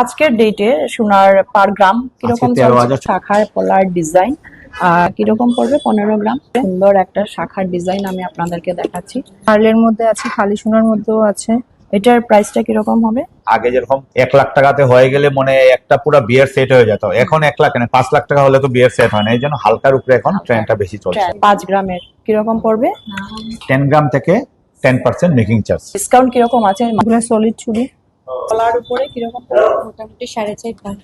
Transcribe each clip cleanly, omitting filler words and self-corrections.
আজকের ডেটে সোনার পার গ্রাম কিরকম চলছে? শাখার পলার ডিজাইন কিরকম পড়বে? 15 গ্রাম। সুন্দর একটা শাখার ডিজাইন আমি আপনাদেরকে দেখাচ্ছি। পার্লের মধ্যে আছে, খালি সোনার মধ্যেও আছে। এটার প্রাইসটা কিরকম হবে? আগে যেরকম 1 লাখ টাকাতে হয়ে গেলে মানে একটা পুরো বিয়ের সেট হয়ে যেত, এখন 1 লাখ না 5 লাখ টাকা হলে তো বিয়ের সেট হয় না। এই জন্য হালকার উপরে এখন ট্রেন্ডটা বেশি চলছে। 5 গ্রামের কিরকম পড়বে? 10 গ্রাম থেকে 10% মেকিং চার্জ। ডিসকাউন্ট কিরকম আছে? এগুলো সলিড চুড়ি। পলার উপরে কিরকম পড়বে? মোটামুটি 4.5-5।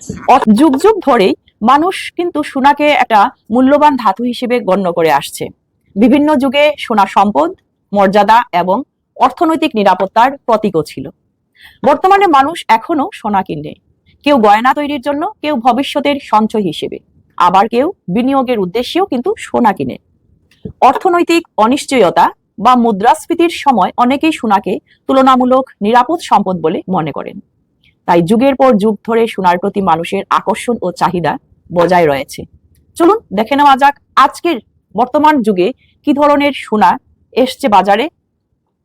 যুগ যুগ ধরেই মানুষ কিন্তু সোনাকে একটা মূল্যবান ধাতু হিসেবে গণ্য করে আসছে। বিভিন্ন যুগে সোনা সম্পদ, মর্যাদা এবং অর্থনৈতিক নিরাপত্তার প্রতীকও ছিল। বর্তমানে মানুষ এখনো সোনা কিনে, কেউ গয়না তৈরির জন্য, কেউ ভবিষ্যতের সঞ্চয় হিসেবে, আবার কেউ বিনিয়োগের উদ্দেশ্যেও কিন্তু সোনা কিনে। অর্থনৈতিক অনিশ্চয়তা বা মুদ্রাস্ফীতির সময় অনেকেই সোনাকে তুলনামূলক নিরাপদ সম্পদ বলে মনে করেন। তাই যুগের পর যুগ ধরে সোনার প্রতি মানুষের আকর্ষণ ও চাহিদা বজায় রয়েছে। চলুন দেখে নেওয়া যাক আজকের বর্তমান যুগে কি ধরনের সোনা এসছে বাজারে,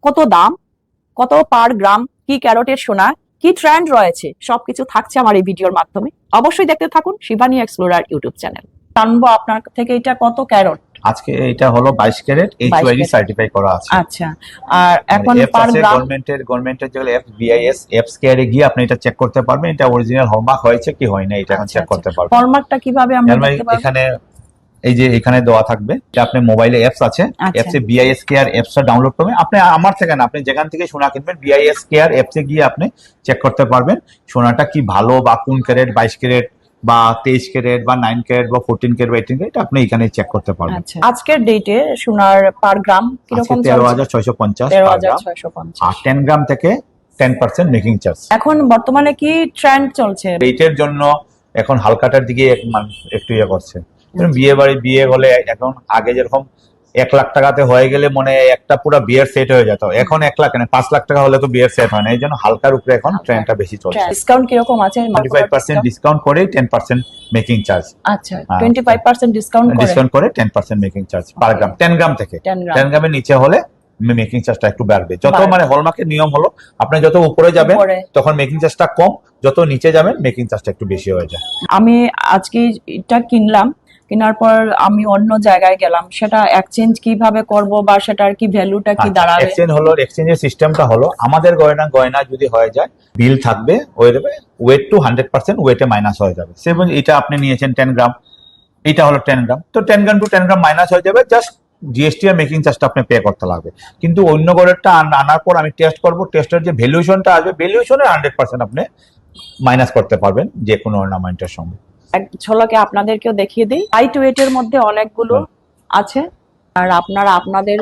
কত দাম, কত পার গ্রাম, কি ক্যারটের সোনা, কি ট্রেন্ড রয়েছে, সবকিছু থাকছে আমার এই ভিডিওর মাধ্যমে। অবশ্যই দেখতে থাকুন শিবানী এক্সপ্লোরার ইউটিউব চ্যানেল। জানবো আপনার থেকে এটা কত ক্যারট? আজকে এটা হলো 22 ক্যারেট, এইচওআইডি সার্টিফাই করা আছে। আচ্ছা, আর এখন পার গ্রাম গভর্নমেন্টের যেগুলো এফবিআইএস এফস্কেয়ারে গিয়ে আপনি এটা চেক করতে পারবেন, এটা অরিজিনাল হলমার্ক হয়েছে কি হয় না, এটা এখন চেক করতে পারবেন। হলমার্কটা কিভাবে আমরা দেখতে পারবো? এখানে এই যে এখানে দেওয়া থাকবে, এটা আপনি মোবাইলে অ্যাপস আছে, অ্যাপসে বিআইএস কেয়ার অ্যাপসটা ডাউনলোড করবেন। আপনি আমার থেকে না, আপনি যেখান থেকে সোনা কিনবেন বিআইএস কেয়ার অ্যাপসে গিয়ে আপনি চেক করতে পারবেন সোনাটা কি ভালো বা কোন ক্যারেট, 22 ক্যারেট বা 23 ক্যারেট বা 9 ক্যারেট বা 14 ক্যারেট বা 18 ক্যারেট, আপনি এখানে চেক করতে পারবেন। আজকের ডেটে সোনার পার গ্রাম কিরকম? 13,650 13,650। আর 10 গ্রাম থেকে 10% মেকিং চার্জ। এখন বর্তমানে কি ট্রেন্ড চলছে? রেটের জন্য এখন হালকাটার দিকে একটু ইয়ে করছে। বিয়ে হলে এখন আগে যেরকম 1 লাখ টাকাতে হয়ে গেলে মানে একটা পুরো বিয়ের সেট হয়ে যেত, এখন 1 লাখ না 5 লাখ টাকা হলে তো বিয়ের সেট হয় না। এই জন্য হালকার উপরে এখন ট্রেন্ডটা বেশি চলছে। ডিসকাউন্ট কিরকম আছে? 25% ডিসকাউন্ট করে 10% মেকিং চার্জ। আচ্ছা, 25% ডিসকাউন্ট করে 10% মেকিং চার্জ পার গ্রাম। 10 গ্রাম থেকে 10 গ্রামের নিচে হলে মেকিং চার্জটা একটু বাড়বে। যত মানে হলমার্কের নিয়ম হলো, আপনি যত উপরে যাবেন তখন মেকিং চার্জটা কম, যত নিচে যাবেন মেকিং চার্জটা একটু বেশি হয়ে যায়। আমি আজকে এটা কিনলাম, কেনার পর আমি অন্য জায়গায় গেলাম, সেটা এক্সচেঞ্জ কিভাবে করব বা সেটার কি ভ্যালুটা কি দাঁড়াবে? এক্সচেঞ্জের সিস্টেমটা হলো, আমাদের গয়না যদি হয়ে যায় বিল থাকবে, ওয়েট টু 100% ওয়েটে মাইনাস হয়ে যাবে। সেভেন এটা আপনি নিয়েছেন 10 গ্রাম, এটা হলো 10 গ্রাম, তো 10 গ্রাম টু 10 গ্রাম মাইনাস হয়ে যাবে, জাস্ট জিএসটি আর মেকিং চার্জটা আপনি পে করতে লাগবে। কিন্তু অন্য গড়েরটা আনার পর আমি টেস্ট করব, টেস্টের যে ভ্যালুয়েশনটা আসবে, ভ্যালুয়েশনের 100% আপনি মাইনাস করতে পারবেন যে কোনো অর্নামেন্টের সঙ্গে। এক ঝলকে আপনাদেরকেও দেখিয়ে দিই। লাইট ওয়েটের মধ্যে অনেকগুলো আছে, আর আপনারা আপনাদের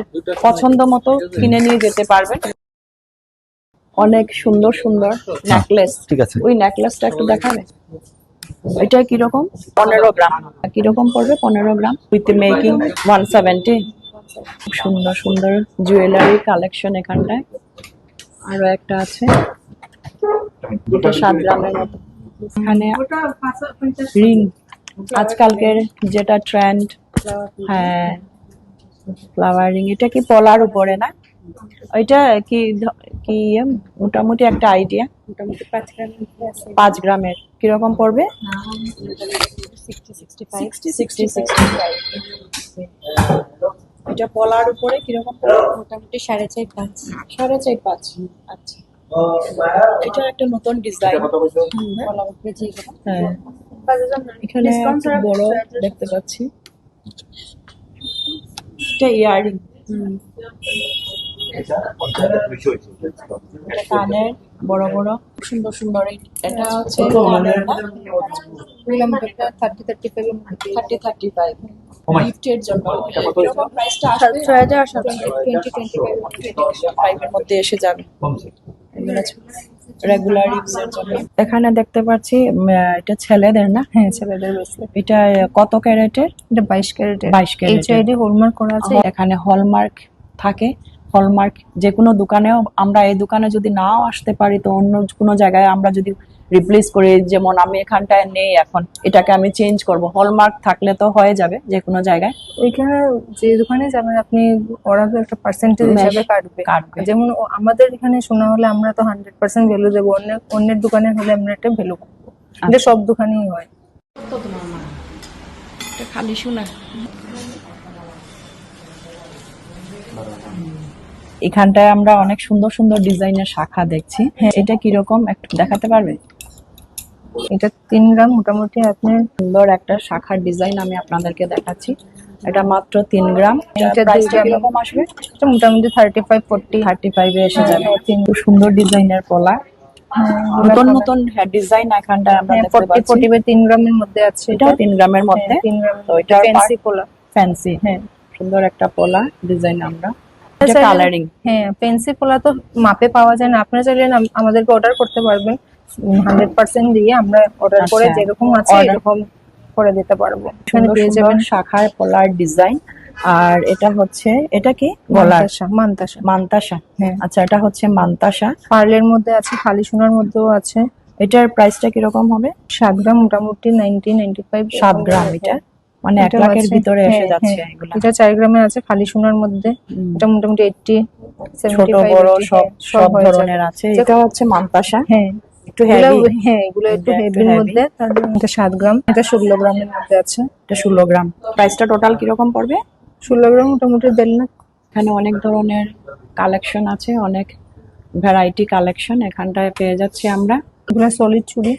পছন্দ মতো কিনে নিয়ে যেতে পারবেন। অনেক সুন্দর সুন্দর নেকলেস। ঠিক আছে, ওই নেকলেসটা একটু দেখাবে। এটা কিরকম? 15 গ্রাম। কিরকম পড়বে? 15 গ্রাম উইথ মেকিং 170। খুব সুন্দর সুন্দর জুয়েলারি কালেকশন এখানটায়। আরো একটা আছে, এটা 7 গ্রামের মতো। এখানে রিং, আজকালকের যেটা ট্রেন্ড। হ্যাঁ, ফ্লাওয়ার রিং। এটা কি পলার উপরে না? ওইটা কি কি মোটামুটি একটা আইডিয়া। মোটামুটি 5 গ্রামের কিরকম পড়বে? 60-65। এটা পলার উপরে কিরকম পড়বে? মোটামুটি 4.5-5। 4.5-5। আচ্ছা, এটা একটা নতুন ডিজাইন। হ্যাঁ, এখানে বড় দেখতে পাচ্ছি। এটা ইয়ারিং, কানের বড় বড় সুন্দর সুন্দর। এটা হচ্ছে 30-35 গিফটের জন্য। এরকম প্রাইসটা আসবে 20-25 এর মধ্যে এসে যাবে। রেগুলার ইউজের জন্য। এখানে দেখতে পাচ্ছি এটা ছেলেদের না? হ্যাঁ, ছেলেদের ব্রেসলেট। এটা কত ক্যারেটের? এটা 22 ক্যারেটের। 22 ক্যারেটের। এইচআইডি হলমার্ক করা আছে। এখানে হলমার্ক থাকে। হলমার্ক যে কোনো দোকানেও, আমরা এই দোকানে যদি নাও আসতে পারি তো অন্য কোনো জায়গায় আমরা যদি রিপ্লেস করে, যেমন আমি এখানটায় নেই এখন, এটাকে আমি চেঞ্জ করব, হলমার্ক থাকলে তো হয়ে যাবে যে কোনো জায়গায়। এখানে যে দোকানে যাবেন আপনি, ওরা তো একটা পার্সেন্টেজ Mesh হিসাবে কাটবে। যেমন আমাদের এখানে শোনা হলে আমরা তো 100% ভ্যালু দেবো, অন্যের দোকানে হলে আমরা একটা ভ্যালু পাবো। এটা সব দোকানেই হয়। খালি শোনা। এখানটায় আমরা অনেক সুন্দর সুন্দর ডিজাইনের শাখা দেখছি। হ্যাঁ, এটা কিরকম একটু দেখাতে পারবে? এটা 3 গ্রাম মোটামুটি আপনার। সুন্দর একটা শাখার ডিজাইন আমি আপনাদেরকে দেখাচ্ছি। এটা মাত্র 3 গ্রাম। এটা প্রাইসটা 2 গ্রাম। কিরকম আসবে? এটা মোটামুটি 35-40। 35 এ এসে যাবে। হ্যাঁ, খুব সুন্দর ডিজাইনের পলা, নতুন নতুন ডিজাইন এখানটায় আমরা দেখতে পাচ্ছি। 40 বাই 3 গ্রামের মধ্যে আছে। এটাও 3 গ্রামের মধ্যে। 3 গ্রাম। তো এটা ফ্যান্সি পোলা। ফ্যান্সি, হ্যাঁ, সুন্দর একটা পলা ডিজাইন। আমরা এটা চাইলে- কালারিং। হ্যাঁ, ফ্যান্সি পোলা তো মাপে পাওয়া যায় না। আপনারা চাইলে আমাদেরকে অর্ডার করতে পারবেন। 100% দিয়ে আমরা অর্ডার করে আচ্ছা, যেরকম আছে order- এরকম করে দিতে পারবো। এখানে সুন্দর পেয়ে সুন্দর যাবেন শাখায় পলার ডিজাইন। আর এটা হচ্ছে, এটা কি গলার মান্তাসা। মান্তাসা? হ্যাঁ। আচ্ছা, এটা হচ্ছে মান্তাসা। পার্লের মধ্যে আছে, খালি সোনার মধ্যেও আছে। এটার প্রাইসটা কিরকম হবে? 7 গ্রাম মোটামুটি 90-95। 7 গ্রাম। এটা মানে 1 এটাও লাখের আছে। ভিতরে এসে হ্যাঁ, যাচ্ছে হ্যাঁ। এগুলা। এটা 4 গ্রামের আছে খালি সোনার মধ্যে। হুম। এটা মোটামুটি 80, ছোট 75, বড় 80, সব হ্যাঁ, সব হয়ে যাবে। ধরনের আছে। এটা হচ্ছে মান্তাসা, হ্যাঁ, একটু হেভি। হ্যাঁ, এগুলো একটু এটা একটু হেভির heavy। মধ্যে। তারপর এটা 7 গ্রাম, এটা 16 গ্রামের মধ্যে আছে। এটা 16 গ্রাম। প্রাইসটা টোটাল কিরকম পড়বে? 16 গ্রাম মোটামুটি 1.5 লাখ। এখানে অনেক ধরনের কালেকশন আছে, অনেক ভ্যারাইটি কালেকশন এখানটায় পেয়ে যাচ্ছি আমরা। এগুলো সলিড চুড়ি।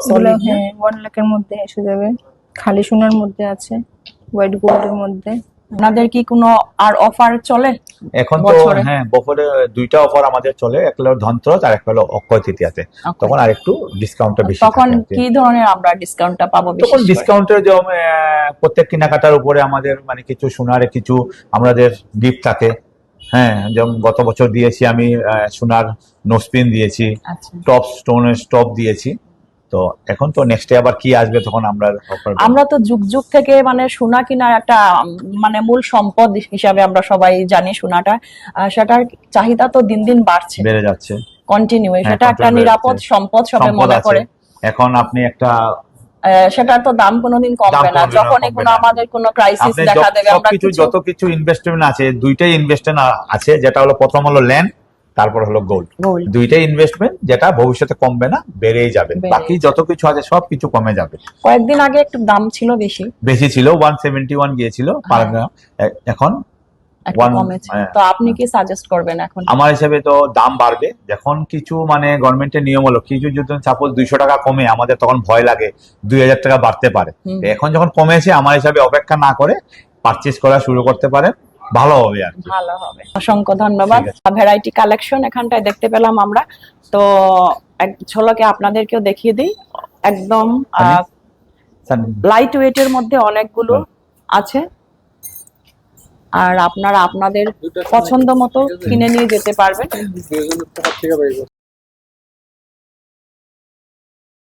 Solid না? হ্যাঁ, 1 লাখের মধ্যে এসে যাবে। খালি সোনার মধ্যে আছে, হোয়াইট গোল্ডের মধ্যে। আপনাদের কি কোনো আর অফার চলে এখন তো বছরে? হ্যাঁ, বছরে 2টা অফার আমাদের চলে, একটা হলো ধনতেরস আর একটা হলো অক্ষয় তৃতীয়াতে। তখন আর একটু ডিসকাউন্টটা বেশি তখন থাকে আর কি। কি ধরনের আমরা ডিসকাউন্টটা পাবো? তখন বিশেষ করে ডিসকাউন্টের যে প্রত্যেক কেনাকাটার উপরে আমাদের মানে কিছু সোনার কিছু আমাদের গিফট থাকে। হ্যাঁ, যেমন গত বছর দিয়েছি আমি সোনার নোসপিন দিয়েছি, আচ্ছা, টপ স্টোনের স্টপ দিয়েছি। তো এখন তো নেক্সটে আবার কি আসবে তখন আমরা offer দেব। আমরা তো যুগ যুগ থেকে মানে সোনা কেনার একটা মানে মূল সম্পদ হিসাবে আমরা সবাই জানি সোনাটা। সেটার চাহিদা তো দিন দিন বাড়ছে, বেড়ে যাচ্ছে। কন্টিনিউ। হ্যাঁ, সেটা একটা continue নিরাপদ বেড়ে সম্পদ সবাই সম্পদ মনে আছে। করে। এখন আপনি একটা সেটার তো দাম কোনোদিন কমবে দাম না। কোনোদিনও যখনই কমবে কোনো না। আমাদের কোনো ক্রাইসিস আপনি দেখা দেবে, আমরা সবকিছু কিছু যত কিছু ইনভেস্টমেন্ট আছে, দুইটাই ইনভেস্টমেন্ট আছে। যেটা হলো প্রথম হলো ল্যান্ড, তারপর হলো গোল্ড। গোল্ড দুইটাই ইনভেস্টমেন্ট, যেটা ভবিষ্যতে কমবে না, বেড়েই যাবে। বেড়েই বাকি যত কিছু আছে সব কিছু কমে যাবে। কয়েকদিন আগে একটু দাম ছিল বেশি, বেশি ছিল, 171 গিয়েছিল পার গ্রাম। এখন একটু One, কমেছে। হ্যাঁ। তো আপনি কি সাজেস্ট করবেন এখন? আমার হিসেবে তো দাম বাড়বে যখন কিছু মানে গভর্নমেন্টের নিয়ম হলো কিছু যদি সাপোজ 200 টাকা কমে, আমাদের তখন ভয় লাগে 2000 টাকা বাড়তে পারে। হুম। তো এখন যখন কমেছে, আমার হিসাবে অপেক্ষা না করে পারচেজ করা শুরু করতে পারেন, ভালো হবে আর কি। ভালো হবে। অসংখ্য ধন্যবাদ। ঠিক ভ্যারাইটি কালেকশন এখানটায় দেখতে পেলাম আমরা। তো এক ঝলকে আপনাদেরকেও দেখিয়ে দিই। একদম লাইট ওয়েটের মধ্যে অনেকগুলো আছে, আর আপনারা আপনাদের পছন্দ মতো কিনে নিয়ে যেতে পারবেন।